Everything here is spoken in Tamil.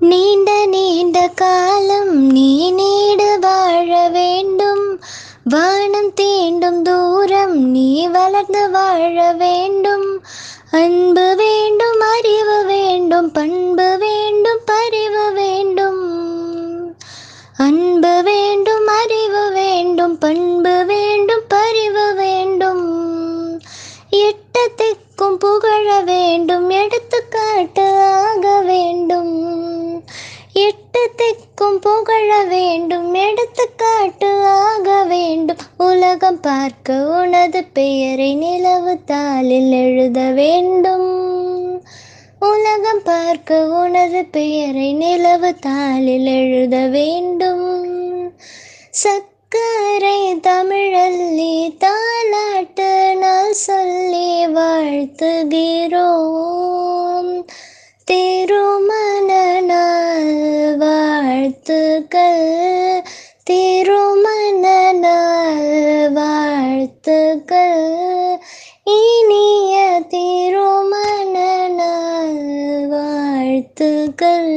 நீண்ட நீண்ட காலம் நீ நீடு வாழ வேண்டும். வானம் தீண்டும் தூரம் நீ வளர்ந்து வாழ வேண்டும். அன்பு வேண்டும், அறிவு வேண்டும், பண்பு வேண்டும், பரிவு வேண்டும். அன்பு வேண்டும், அறிவு வேண்டும், பண்பு வேண்டும், பரிவு வேண்டும். எட்ட திக்கும் புகழ வேண்டும், எடுத்துக்காட்டு ஆக வேண்டும். எட்டு திக்கும் புகழ வேண்டும், எடுத்துக்காட்டு ஆக வேண்டும். உலகம் பார்க்க உனது பெயரை நிலவு தாளில் எழுத வேண்டும். உலகம் பார்க்க உனது பெயரை நிலவு தாளில் எழுத வேண்டும். சக்கரை தமிழல்லி தாலாட்டு நாள் சொல்லி வாழ்த்துகிறோம். திருமண நாள் வாழ்த்துக்கள், திருமண நாள் வாழ்த்துக்கள், இனிய திருமண நாள் வாழ்த்துக்கள்.